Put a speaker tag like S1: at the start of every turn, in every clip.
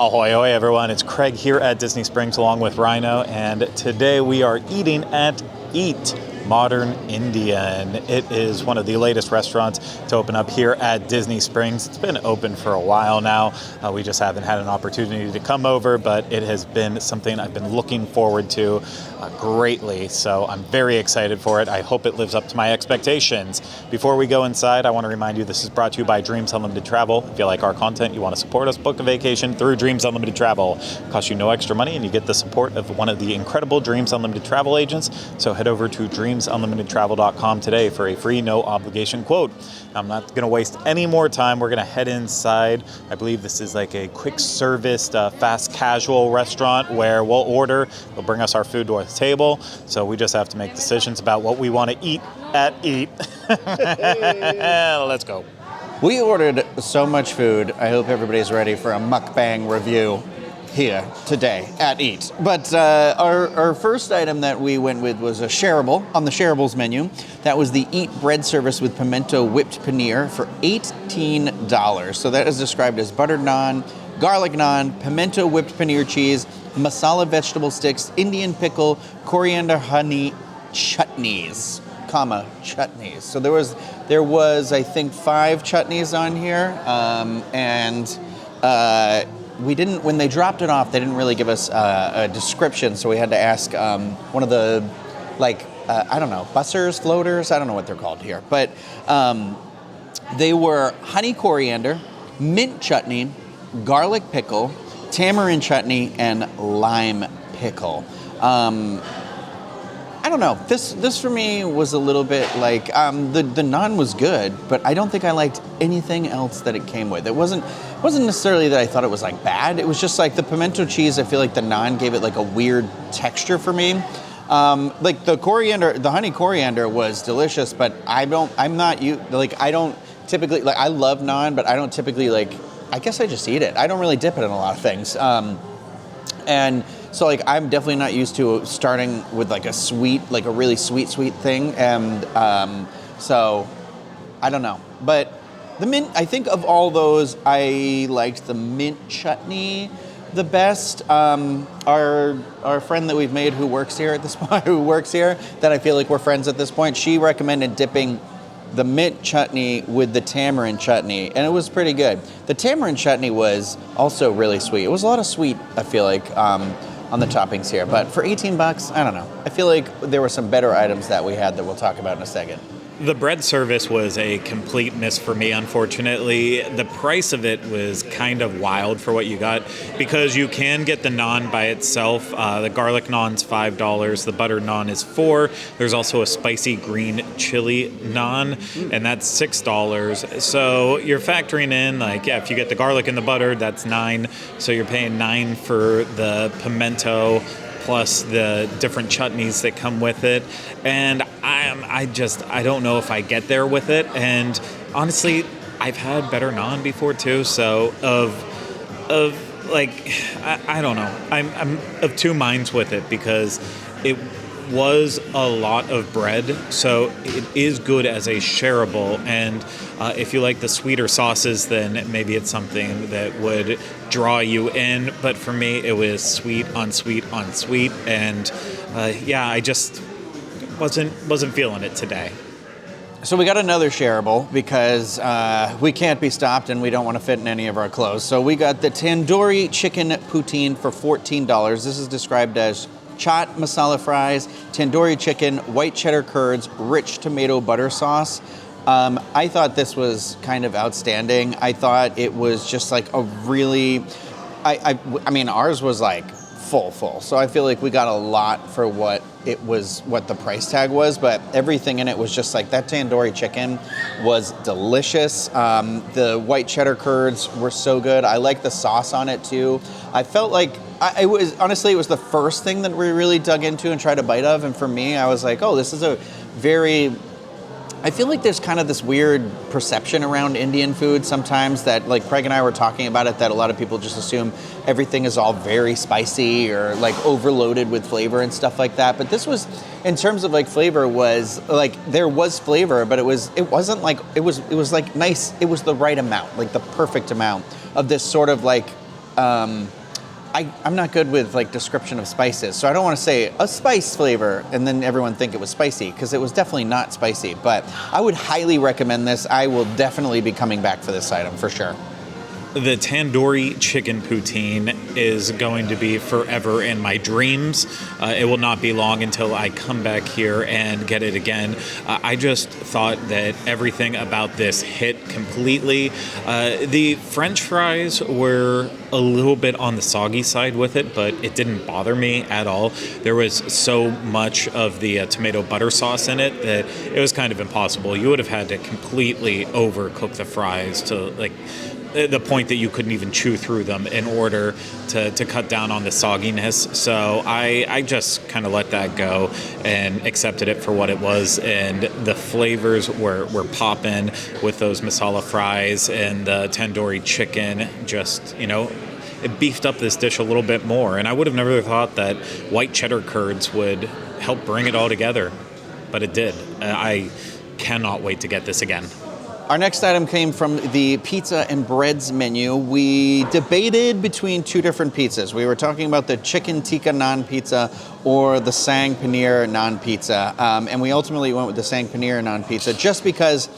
S1: Ahoy, ahoy, everyone. It's Craig here at Disney Springs along with Rhino, and today we are eating at Eat Modern Indian. It is one of the latest restaurants to open up here at Disney Springs. It's been open for a while now. We just haven't had an opportunity to come over, but it has been something I've been looking forward to greatly. So I'm very excited for it. I hope it lives up to my expectations. Before we go inside, I want to remind you this is brought to you by Dreams Unlimited Travel. If you like our content, you want to support us, book a vacation through Dreams Unlimited Travel. It costs you no extra money, and you get the support of one of the incredible Dreams Unlimited travel agents. So head over to dreamsunlimitedtravel.com today for a free, no obligation quote. I'm not going to waste any more time. We're going to head inside. I believe this is like a quick service, fast casual restaurant where we'll order. They'll bring us our food to our table. So we just have to make decisions about what we want to eat at Eat. Let's go.
S2: We ordered so much food. I hope everybody's ready for a mukbang review here today at Eat. But our first item that we went with was a shareable on the shareables menu. That was the Eat bread service with pimento whipped paneer for $18. So that is described as buttered naan, garlic naan, pimento whipped paneer cheese, masala vegetable sticks, Indian pickle, coriander honey chutneys, chutneys. So there was I think 5 chutneys on here, we didn't, when they dropped it off, they didn't really give us a description, so we had to ask one of the, I don't know, bussers, floaters, I don't know what they're called here, but they were honey coriander, mint chutney, garlic pickle, tamarind chutney, and lime pickle. I don't know. This for me was a little bit like the naan was good, but I don't think I liked anything else that it came with. It wasn't necessarily that I thought it was like bad. It was just like the pimento cheese. I feel like the naan gave it like a weird texture for me. Like the honey coriander was delicious, but I don't typically I love naan, but I don't typically I guess I just eat it. I don't really dip it in a lot of things. And so I'm definitely not used to starting with a sweet, a really sweet thing. And so I don't know. But the mint, I think of all those, I liked the mint chutney the best. Our friend that we've made who works here at this point, that I feel like we're friends at this point, she recommended dipping the mint chutney with the tamarind chutney, and it was pretty good. The tamarind chutney was also really sweet. It was a lot of sweet, I feel like, on the toppings here. But for $18, I don't know. I feel like there were some better items that we had that we'll talk about in a second.
S1: The bread service was a complete miss for me, unfortunately. The price of it was kind of wild for what you got, because you can get the naan by itself. The garlic naan's $5. The butter naan is $4. There's also a spicy green chili naan, and that's $6. So you're factoring in, if you get the garlic and the butter, that's $9. So you're paying $9 for the pimento, plus the different chutneys that come with it. And I don't know if I get there with it. And honestly, I've had better naan before too. So I don't know. I'm of two minds with it, because it was a lot of bread, so it is good as a shareable, and if you like the sweeter sauces, then maybe it's something that would draw you in. But for me, it was sweet on sweet on sweet, and I just wasn't feeling it today.
S2: So we got another shareable because we can't be stopped and we don't want to fit in any of our clothes. So we got the tandoori chicken poutine for $14. This is described as chaat masala fries, tandoori chicken, white cheddar curds, rich tomato butter sauce. I thought this was kind of outstanding. I thought it was just a really, I mean, ours was full. So I feel like we got a lot for what the price tag was, but everything in it was just that tandoori chicken was delicious. The white cheddar curds were so good. I like the sauce on it too. I felt like it was the first thing that we really dug into and tried a bite of, and for me, I was like, oh, this is a very I feel like there's kind of this weird perception around Indian food sometimes that, like, Craig and I were talking about it, that a lot of people just assume everything is all very spicy or, like, overloaded with flavor and stuff like that. But this was, in terms of, like, flavor, was, like, there was flavor, but it wasn't, like, it was like, nice. It was the right amount, like, the perfect amount of this sort of, like, I'm not good with like description of spices, so I don't want to say a spice flavor and then everyone think it was spicy, because it was definitely not spicy. But I would highly recommend this. I will definitely be coming back for this item for sure.
S1: The tandoori chicken poutine is going to be forever in my dreams. It will not be long until I come back here and get it again. I just thought that everything about this hit completely. The French fries were a little bit on the soggy side with it, but it didn't bother me at all. There was so much of the tomato butter sauce in it that it was kind of impossible. You would have had to completely overcook the fries to like the point that you couldn't even chew through them in order to cut down on the sogginess. So I just kind of let that go and accepted it for what it was. And the flavors were popping with those masala fries and the tandoori chicken. Just, it beefed up this dish a little bit more. And I would have never thought that white cheddar curds would help bring it all together. But it did. I cannot wait to get this again.
S2: Our next item came from the pizza and breads menu. We debated between two different pizzas. We were talking about the chicken tikka naan pizza or the sang paneer naan pizza. And we ultimately went with the sang paneer naan pizza just because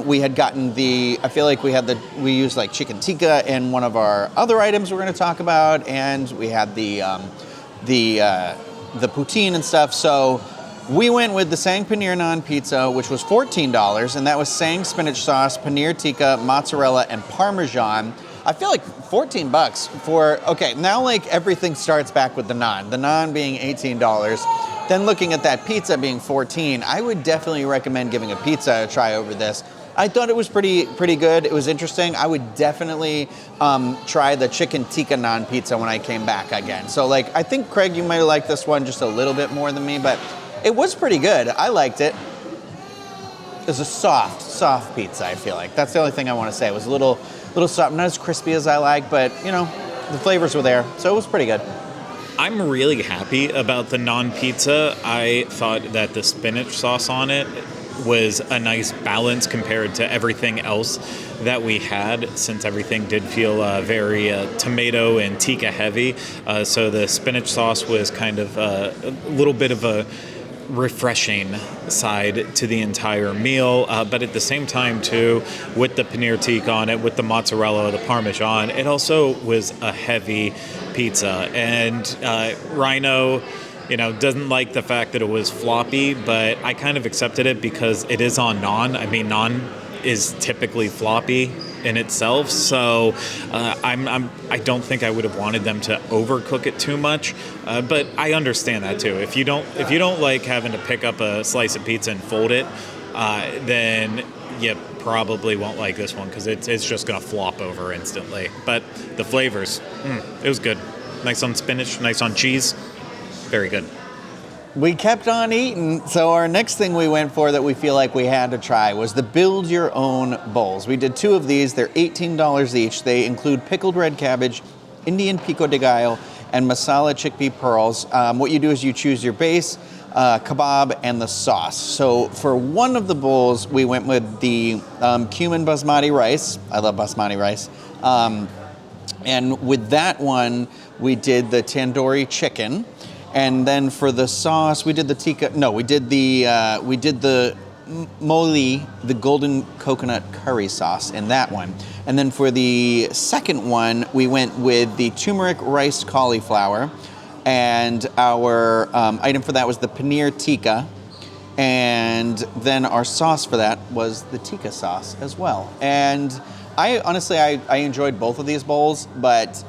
S2: we had gotten I feel like we used like chicken tikka in one of our other items we're going to talk about. And we had the poutine and stuff. So we went with the sang paneer naan pizza, which was $14, and that was sang spinach sauce, paneer tikka, mozzarella, and parmesan. I feel like $14 okay, now like everything starts back with the naan being $18, then looking at that pizza being $14. I would definitely recommend giving a pizza a try over this. I thought it was pretty good. It was interesting. I would definitely try the chicken tikka naan pizza when I came back again. So like, I think Craig, you might have liked this one just a little bit more than me, but it was pretty good. I liked it. It was a soft pizza, I feel like. That's the only thing I want to say. It was a little soft, not as crispy as I like, but, the flavors were there. So it was pretty good.
S1: I'm really happy about the naan pizza. I thought that the spinach sauce on it was a nice balance compared to everything else that we had, since everything did feel very tomato and tikka heavy. So the spinach sauce was kind of a little bit of a refreshing side to the entire meal, but at the same time too, with the paneer tikka on it, with the mozzarella, the parmesan, it also was a heavy pizza. And Rhino, doesn't like the fact that it was floppy, but I kind of accepted it because it is on naan. I mean, naan is typically floppy in itself, so I don't think I would have wanted them to overcook it too much, but I understand that too. If you don't like having to pick up a slice of pizza and fold it, then you probably won't like this one because it's just gonna flop over instantly. But the flavors, it was good. Nice on spinach, nice on cheese, very good.
S2: We kept on eating, so our next thing we went for that we feel like we had to try was the Build Your Own Bowls. We did two of these. They're $18 each. They include pickled red cabbage, Indian pico de gallo, and masala chickpea pearls. What you do is you choose your base, kebab, and the sauce. So for one of the bowls, we went with the cumin basmati rice. I love basmati rice. And with that one, we did the tandoori chicken. And then for the sauce, we did the tikka. No, we did the moli, the golden coconut curry sauce in that one. And then for the second one, we went with the turmeric rice cauliflower. And our item for that was the paneer tikka. And then our sauce for that was the tikka sauce as well. And I honestly enjoyed both of these bowls, but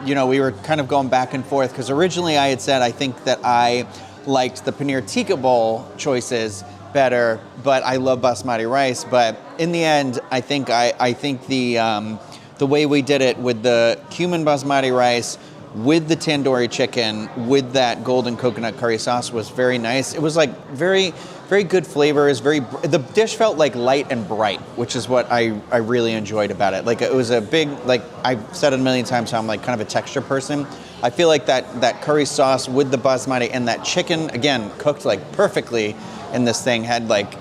S2: we were kind of going back and forth because originally I had said I think that I liked the paneer tikka bowl choices better, but I love basmati rice. But in the end, I think the way we did it with the cumin basmati rice, with the tandoori chicken, with that golden coconut curry sauce was very nice. It was like very, very good flavors. The dish felt like light and bright, which is what I really enjoyed about it. Like it was a big, like I've said it a million times, how I'm like kind of a texture person. I feel like that curry sauce with the basmati and that chicken, again, cooked like perfectly in this thing, had like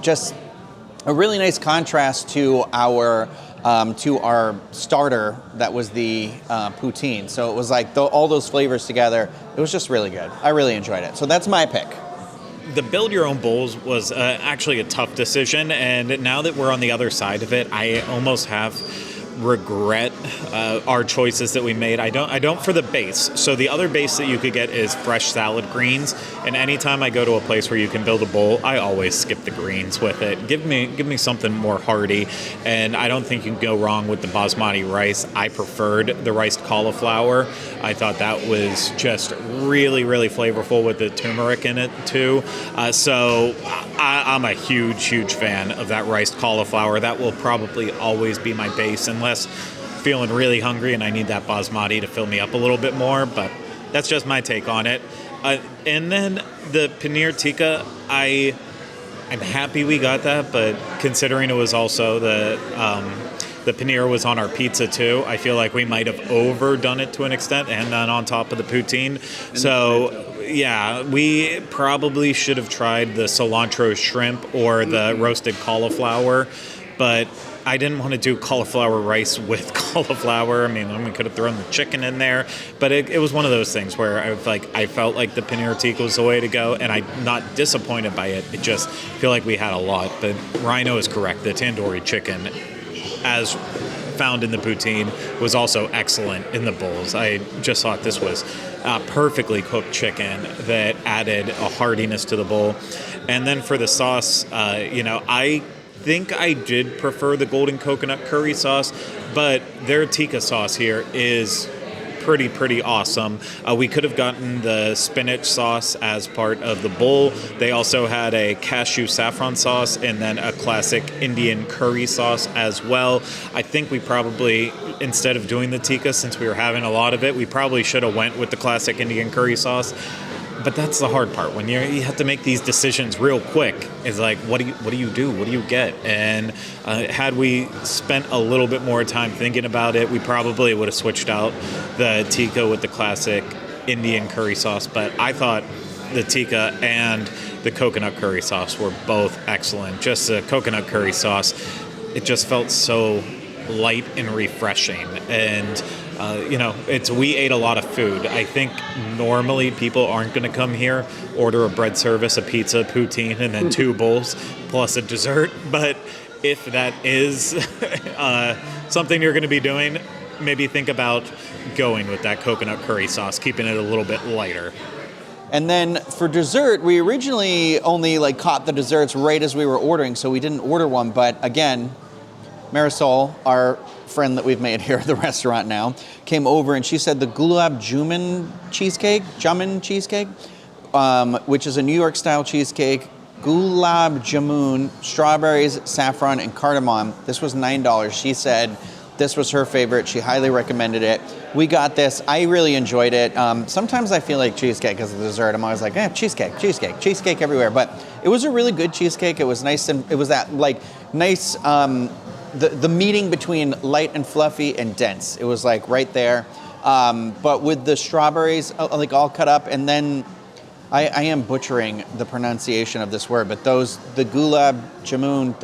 S2: just a really nice contrast to our to our starter that was the poutine. So it was like all those flavors together. It was just really good. I really enjoyed it. So that's my pick.
S1: The build your own bowls was actually a tough decision, and now that we're on the other side of it, I almost have regret our choices that we made. I don't for the base. So the other base that you could get is fresh salad greens, and anytime I go to a place where you can build a bowl, I always skip the greens with it. Give me something more hearty, and I don't think you can go wrong with the basmati rice. I preferred the riced cauliflower. I thought that was just really, really flavorful with the turmeric in it too. So I'm a huge fan of that riced cauliflower. That will probably always be my base unless feeling really hungry and I need that basmati to fill me up a little bit more, but that's just my take on it. And then the paneer tikka, I'm happy we got that, but considering it was also the paneer was on our pizza too, I feel like we might have overdone it to an extent, and then on top of the poutine. So yeah, we probably should have tried the cilantro shrimp or the roasted cauliflower, but I didn't want to do cauliflower rice with cauliflower. I mean, we could have thrown the chicken in there, but it was one of those things where I felt like the paneer tikka was the way to go, and I'm not disappointed by it. It just feel like we had a lot. But Rhino is correct. The tandoori chicken, as found in the poutine, was also excellent in the bowls. I just thought this was perfectly cooked chicken that added a heartiness to the bowl. And then for the sauce, I think I did prefer the golden coconut curry sauce, but their tikka sauce here is pretty awesome. We could have gotten the spinach sauce as part of the bowl. They also had a cashew saffron sauce and then a classic Indian curry sauce as well. I think we probably, instead of doing the tikka, since we were having a lot of it, we probably should have went with the classic Indian curry sauce. But that's the hard part. When you have to make these decisions real quick, it's like, what do you do? What do you get? And had we spent a little bit more time thinking about it, we probably would have switched out the tikka with the classic Indian curry sauce. But I thought the tikka and the coconut curry sauce were both excellent. Just the coconut curry sauce, it just felt so light and refreshing. And we ate a lot of food. I think normally people aren't going to come here, order a bread service, a pizza, poutine, and then 2 bowls plus a dessert. But if that is something you're going to be doing, maybe think about going with that coconut curry sauce, keeping it a little bit lighter.
S2: And then for dessert, we originally only caught the desserts right as we were ordering, so we didn't order one. But again, Marisol, our friend that we've made here at the restaurant now, came over and she said the gulab jamun cheesecake, which is a New York style cheesecake, gulab jamun, strawberries, saffron, and cardamom. This was $9. She said this was her favorite. She highly recommended it. We got this. I really enjoyed it. Sometimes I feel like cheesecake as a dessert. I'm always like, cheesecake everywhere. But it was a really good cheesecake. It was nice, and it was that nice. The meeting between light and fluffy and dense. It was right there. But with the strawberries all cut up, and then I am butchering the pronunciation of this word, but the gulab jamun,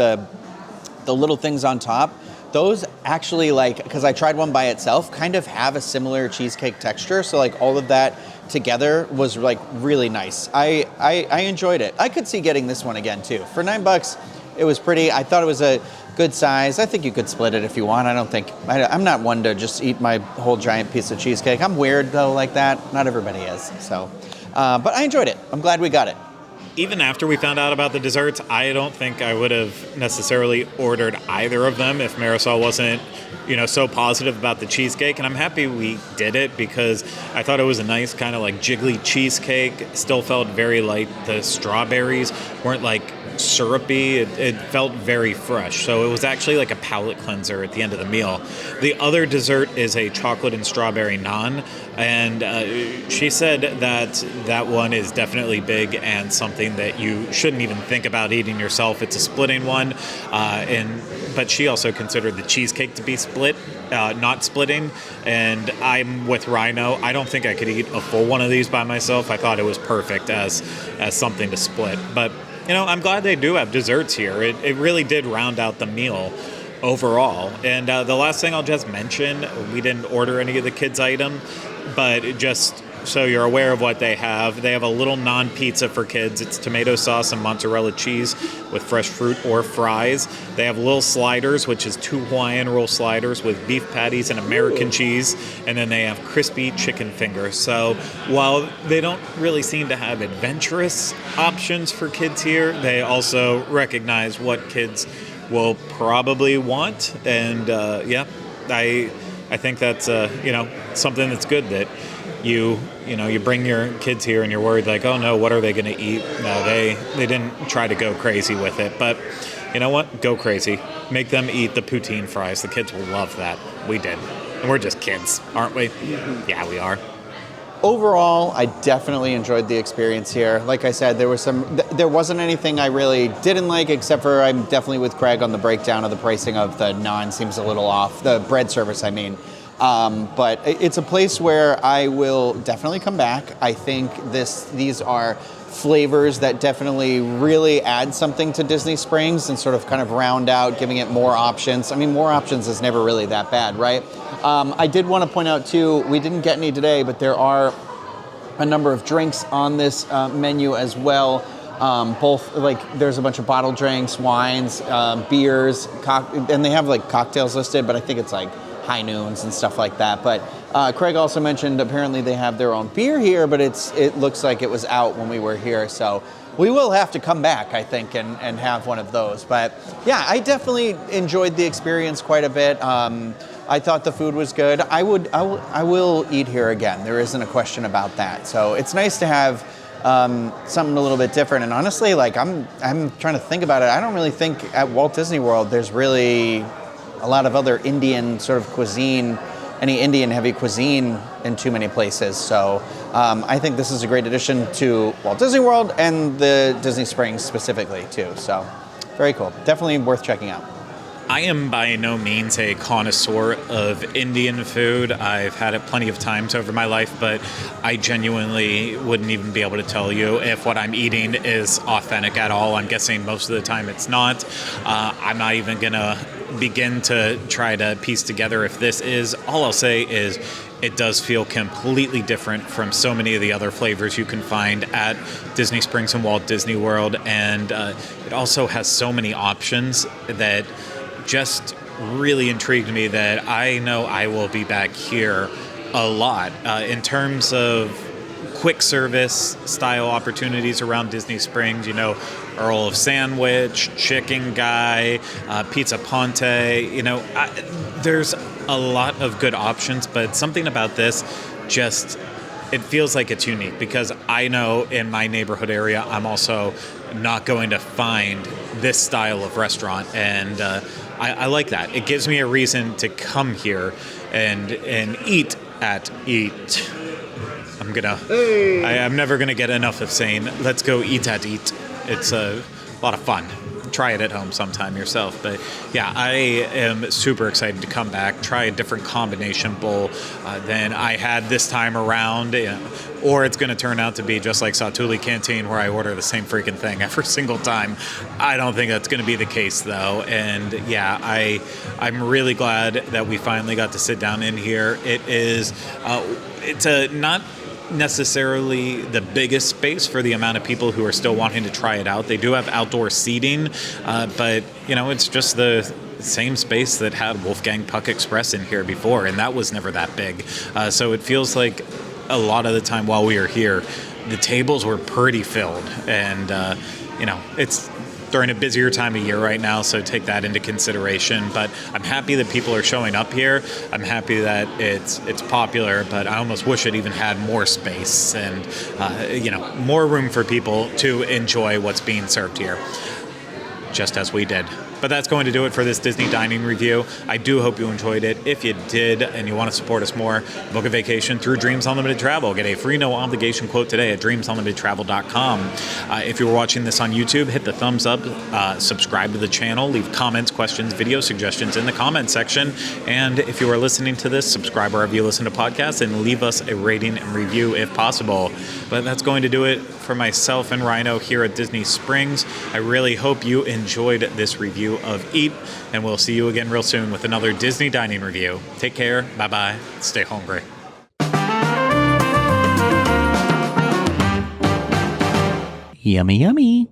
S2: the little things on top, those actually because I tried one by itself, kind of have a similar cheesecake texture. So all of that together was really nice. I enjoyed it. I could see getting this one again too. For $9, it was pretty. I thought it was a good size. I think you could split it if you want. I'm not one to just eat my whole giant piece of cheesecake. I'm weird though like that. Not everybody is. So, but I enjoyed it. I'm glad we got it.
S1: Even after we found out about the desserts, I don't think I would have necessarily ordered either of them if Marisol wasn't, so positive about the cheesecake. And I'm happy we did it because I thought it was a nice kind of jiggly cheesecake. Still felt very light. The strawberries weren't syrupy. It felt very fresh. So it was actually a palate cleanser at the end of the meal. The other dessert is a chocolate and strawberry naan. And she said that one is definitely big and something that you shouldn't even think about eating yourself. It's a splitting one. But she also considered the cheesecake to be split, not splitting. And I'm with Rhino. I don't think I could eat a full one of these by myself. I thought it was perfect as something to split. But I'm glad they do have desserts here. It really did round out the meal. overall. And the last thing I'll just mention, we didn't order any of the kids' item, but just so you're aware of what they have a little non-pizza for kids. It's tomato sauce and mozzarella cheese with fresh fruit or fries. They have little sliders, which is 2 Hawaiian roll sliders with beef patties and American cheese, and then they have crispy chicken fingers. So while they don't really seem to have adventurous options for kids here, they also recognize what kids will probably want. And I think that's something that's good, that you bring your kids here and you're worried like, oh no, what are they going to eat? No, they didn't try to go crazy with it. But you know what? Go crazy. Make them eat the poutine fries. The kids will love that. We did. And we're just kids, aren't we? Yeah, we are.
S2: Overall, I definitely enjoyed the experience here. Like I said, there wasn't anything I really didn't like, except for I'm definitely with Craig on the breakdown of the pricing of the naan seems a little off. The bread service, I mean. But it's a place where I will definitely come back. I think these are flavors that definitely really add something to Disney Springs and sort of kind of round out, giving it more options. I mean, more options is never really that bad, right? I did want to point out too, we didn't get any today, but there are a number of drinks on this menu as well. Both, like, there's a bunch of bottled drinks, wines, beers, and they have like cocktails listed, but I think it's like high noons and stuff like that. But Craig also mentioned apparently they have their own beer here, but it looks like it was out when we were here. So we will have to come back, I think, and have one of those. But yeah, I definitely enjoyed the experience quite a bit. I thought the food was good. I will eat here again. There isn't a question about that. So it's nice to have something a little bit different. And honestly, like I'm trying to think about it. I don't really think at Walt Disney World there's really a lot of other Indian sort of cuisine, any Indian heavy cuisine in too many places. So I think this is a great addition to Walt Disney World and the Disney Springs specifically too. So very cool. Definitely worth checking out.
S1: I am by no means a connoisseur of Indian food. I've had it plenty of times over my life, but I genuinely wouldn't even be able to tell you if what I'm eating is authentic at all. I'm guessing most of the time it's not. I'm not even going to begin to try to piece together if this is. All I'll say is it does feel completely different from so many of the other flavors you can find at Disney Springs and Walt Disney World. And it also has so many options that just really intrigued me, that I know I will be back here a lot. In terms of quick service style opportunities around Disney Springs, Earl of Sandwich, Chicken Guy, Pizza Ponte, there's a lot of good options, but something about this it feels like it's unique, because I know in my neighborhood area, I'm also not going to find this style of restaurant, and I like that. It gives me a reason to come here and eat at Eat. I'm never gonna get enough of saying, let's go eat at Eat. It's a lot of fun. Try it at home sometime yourself. But yeah, I am super excited to come back, try a different combination bowl than I had this time around. Or it's going to turn out to be just like Satuli Canteen, where I order the same freaking thing every single time. I don't think that's going to be the case, though. And yeah, I'm really glad that we finally got to sit down in here. It's not necessarily the biggest space for the amount of people who are still wanting to try it out. They do have outdoor seating, but it's just the same space that had Wolfgang Puck Express in here before, and that was never that big. So it feels like a lot of the time while we were here, the tables were pretty filled, and it's during a busier time of year right now, so take that into consideration. But I'm happy that people are showing up here. I'm happy that it's popular, but I almost wish it even had more space and more room for people to enjoy what's being served here, just as we did. But that's going to do it for this Disney dining review. I do hope you enjoyed it. If you did and you want to support us more, book a vacation through Dreams Unlimited Travel. Get a free no obligation quote today at dreamsunlimitedtravel.com. If you were watching this on YouTube, hit the thumbs up, subscribe to the channel, leave comments, questions, video suggestions in the comments section. And if you are listening to this, subscribe wherever you listen to podcasts and leave us a rating and review if possible. But that's going to do it for myself and Rhino here at Disney Springs. I really hope you enjoyed this review review of Eat, and we'll see you again real soon with another Disney dining review. Take care. Bye-bye. Stay hungry.
S2: Yummy, yummy.